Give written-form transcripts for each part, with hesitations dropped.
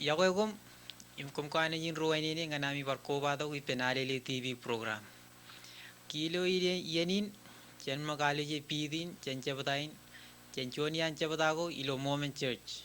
Yakoy imkum kana yin ruwaini ne nga nami barkoba daw ipenalele TV program. Kilo yenin chen magali je pidin chen chabatain chen chonian chabatago ilo Mormon Church.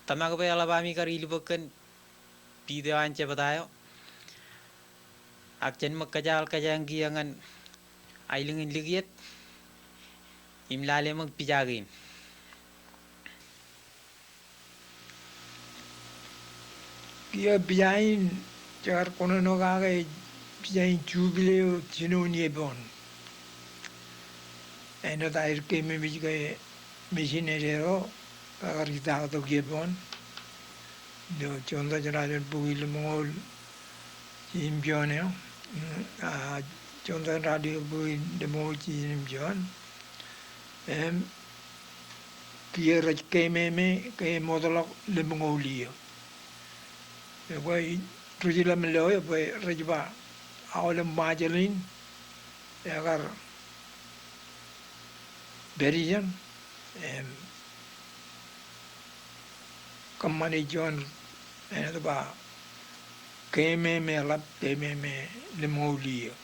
tama ko pa alabami ka rilibukan pidewan ce batayo akchen magkajal kajang giyangan ailingin Likiep imlale magpijagin kia pijain cakar kono no kage pijain jubileo Ujae Band eno tair keme bijke mesinero kakar kita to Ujae Band do chonda jarajon bugil mongol imjoneo chonda radio bugil de mongol imjon kia raj keme me ke modalok le mongolio Poi rujila meloy poi rajba awal majalin agar berijan kamani John ena ba keme me lap keme me lemolio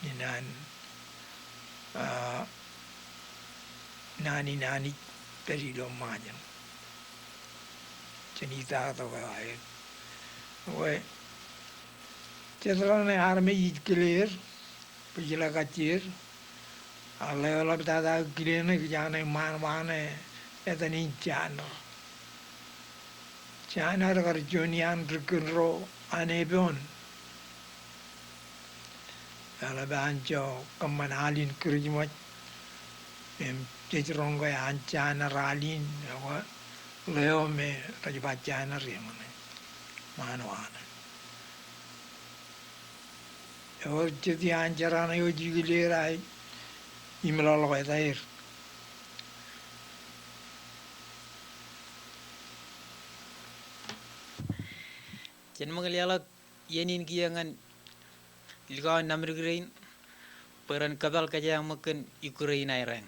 ninan nani perilo majan cenita to ay Oe, cetrane arme it clear, pijila kacir, ale ola tada clear ne jane man etani chano. Chana ragar jonian rikuro anebon. Ala banjo kamanalin kirjmat, cetrongo anchana ralin, leo me rajbachana riamane. Manuana. Or jadi anjarana yo jigilera imlalo etair. chen magaliala yenin giyangan ilgawan namrigrain peran kabal kajang makan Ukraine airang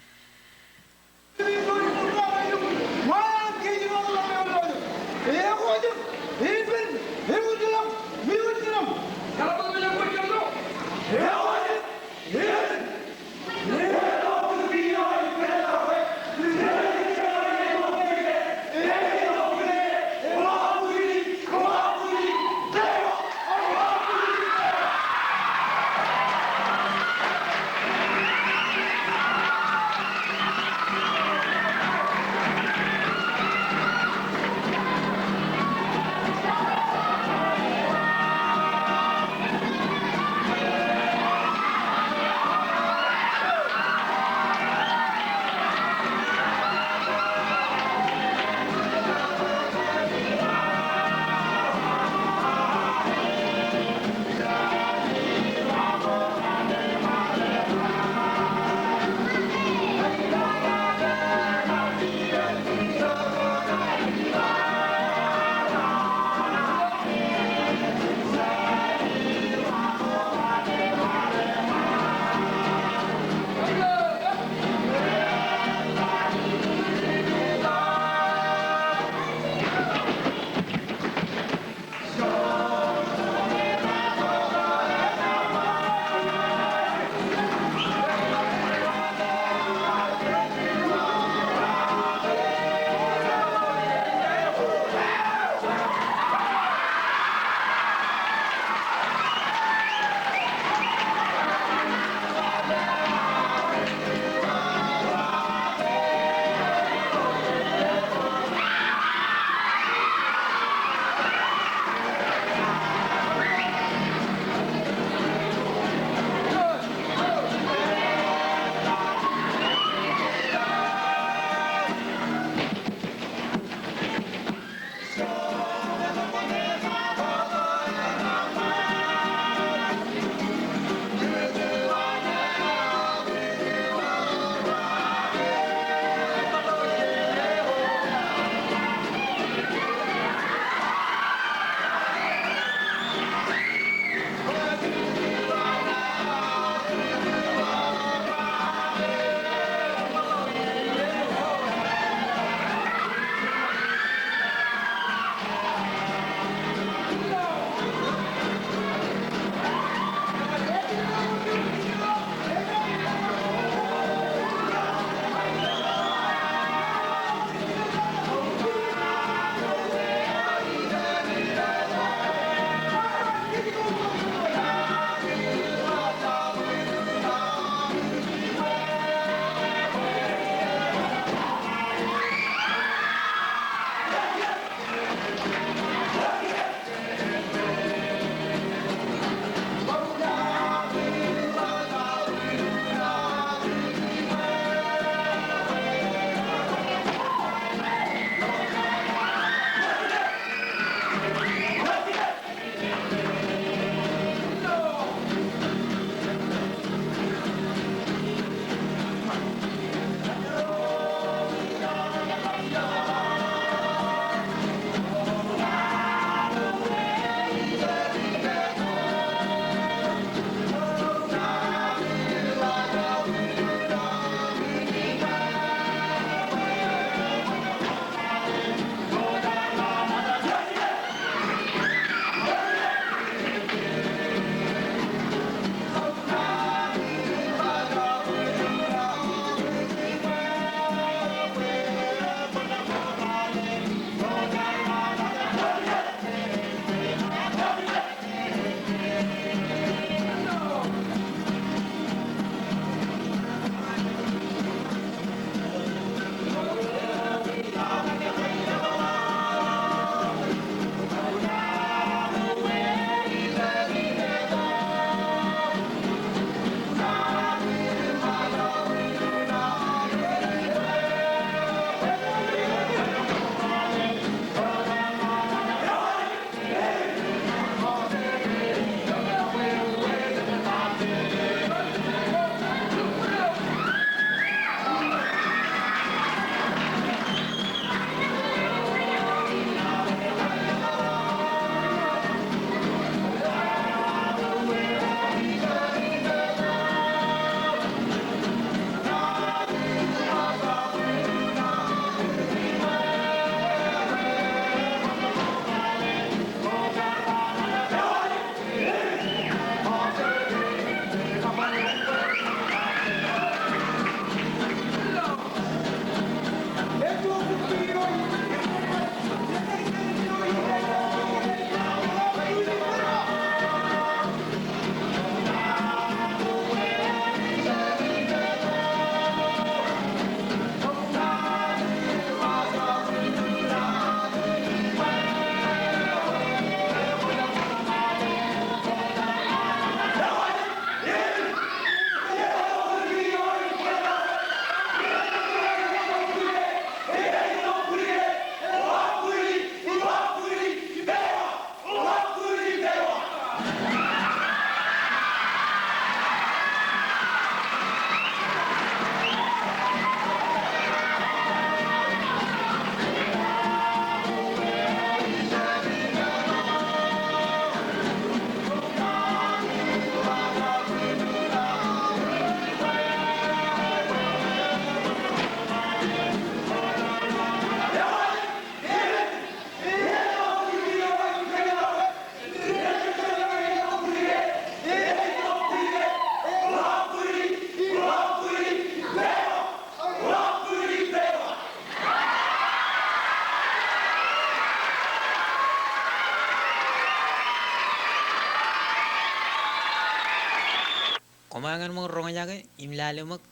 komangan mo ronga ke imlale mak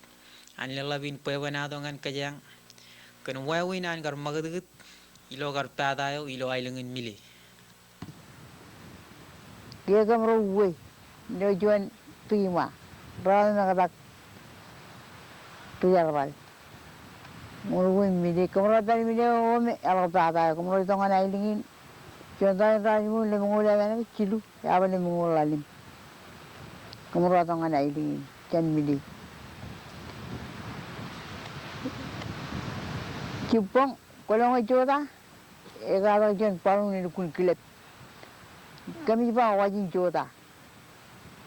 an labin pewana dongan kajang kan wawin an gar magdut ilo gar padayo ilo ailengin Mili Dia kamro uwe no juan prima rana nagadak tuyar bal uwe Mili kamro tadi Mili ome alok padayo kamro dongan ailengin juan tadi mo le mongula gan kilu ya bale mongula lim kamro dongan ailengin jan Mili Cipong kolong joda egalo jen palu ni kun kilep kami pa wajin joda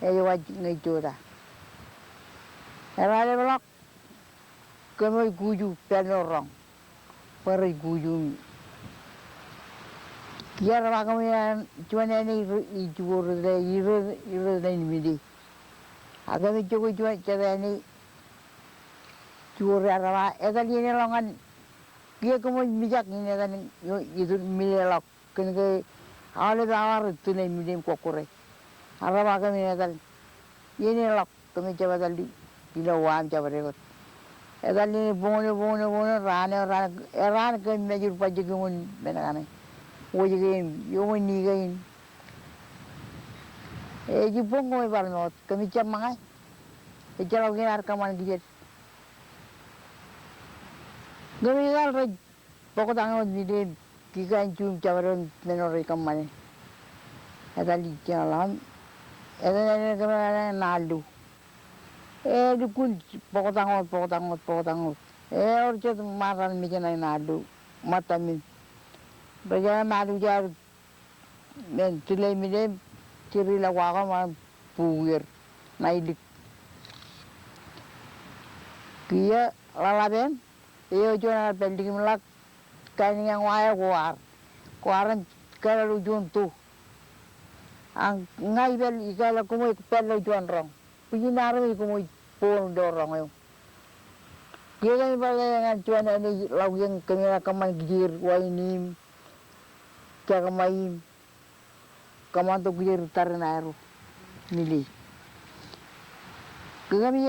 wajin ngai joda erale blok kami guju penorong pare guju kiar ba kami cuan ni jur de iru de Mili agami jogo cuan cara ni jur ara egali ni longan Dia kamu mijak ni kan itu Mili lok kan ke awal awal itu ni Mili kokore arah baga ni kan ini lok kami coba tadi tidak wam coba rekod ini bone rane kan majur pajak kamu benar wajib kamu ni kan jipong kamu baru kami coba mangai coba lagi arkaman gijet Gamigal red pokok tangan Mili kikan cum cabaran menori kamane. Ada di jalan, ada kemana nalu. Dukun pokok tangan. Orchard maran mikinan nalu matamin. Baca nalu jar men tulai Mili ciri lawaka man puir naidik. Kia lalaben. Iyo jual pending melak kain yang waya kuaran kalau jual tu, ang ngai bel ikala kumui pelu jual rong, puji naru kumui pun dorong yo. Dia kan balik dengan jual ini lagu yang kena kaman gir wainim, jaga main, kaman tu gir tarenaru Mili. Kami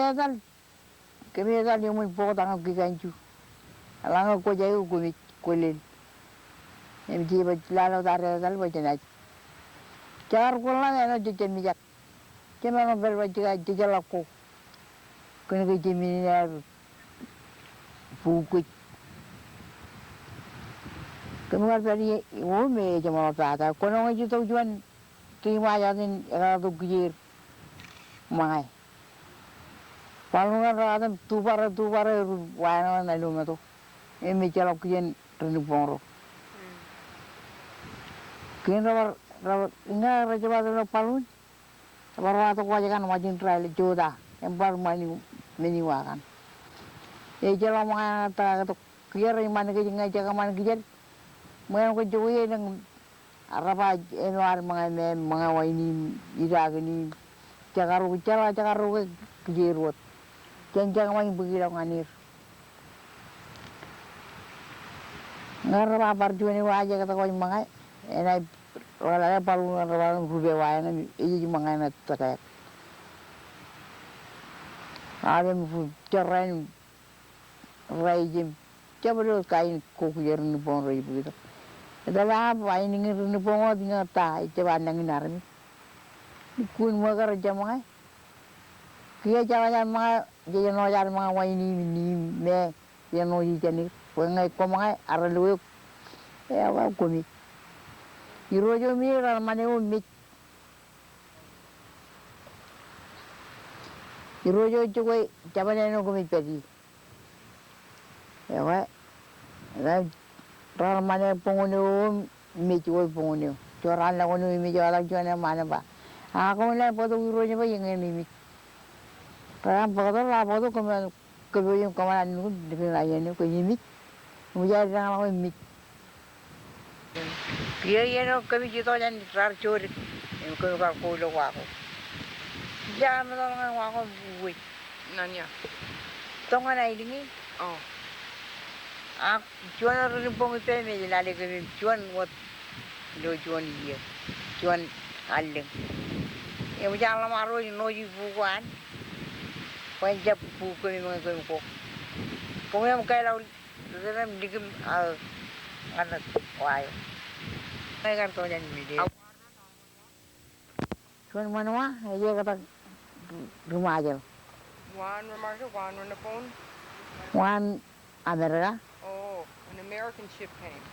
ada yang mau pokok tangan kikancu. Alang ko jayu kulin. Em ji ba lalo tare dal ba jenaj. Char kulan eno jejen mijak. Kema no bel ba jiga jijalako. Kun ke jimi ya buku. Kemuar dari o me jama ta kono ngi to juan terima ya din era do gir. Mai. Palungan radan tu bara wana na lumato. Emi jalap kian renu pongro. Kian rawar inga raja batu palun. Rawar tu kajikan wajin trial joda. Empar mani wakan. Jalap mana ta tu kian mana kijinga jaga mana kijan. Mana kijuye nang arapa enuar mga waini iragani jagaru kijirut. Jangan main begitu nganir. Ngarap barjuani wajah kata kau mangai, enai orang palu rube wajah ni, ini mangai nak terkait. Ada mufut cerai, rajim, coba kain kokujer ni pun rai begitu. Adalah apa ini ni pun orang tinggal tak, coba nangin armi. Kun magar jamangai, kia jalan mangai, jadi nojar mangai waini ni me, dia noji jenis. Pengai komangai aralu ya wa komi irojo mi ral maneu mit irojo chukoi chabane no komi pedi ya wa ral mane pongone mi chukoi pongone choran la kono mi jala jone mane ba ako la podo irojo ba yengen mi ram podo la podo komi komi koman nu dipin ayene ko yimit Ujae Band ako mit. Kaya no kami dito yan rarchor. Yung kami kakulo ako. Diyan mo lang ako buwi. Nanya? Tonga na ilingi. Oh. Juan na rin pong ito may dinali kami. Juan what? No Juan here. Juan aling. Yung diyan lang maro yung noji bukuan. Panjab pu ko yung mga ko. Kung yung kailaw, dalam digim anak wayo. Ay kan to yan midi. Kuan manwa, aja kata rumaja. Juan Remarca, Juan on the phone? Wan Amerika. Oh, an American ship came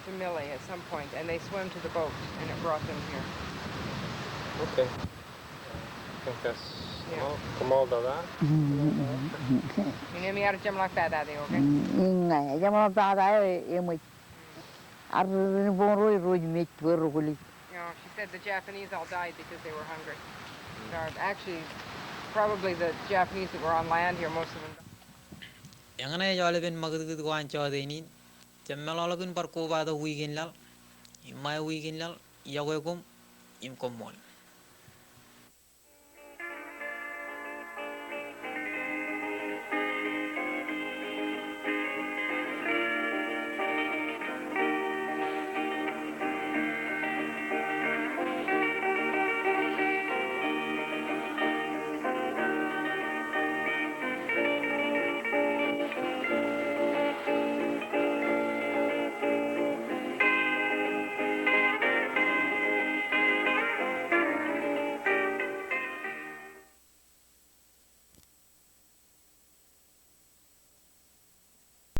to Mili at some point, and they swam to the boat, and it brought them here. Okay. I think that's Yeah. Komodo, that. You know me out of jam like that, okay? Ingai, jaman tada emo. Arun boro roj mit berukuli. You know, she said the Japanese all died because they were hungry. Actually, probably the Japanese that were on land here, most of them died. Yang na jale ben magdud ko an cha de ni jammalalagun par ko ba da weekend lal imay weekend lal yagoy kom im kom mol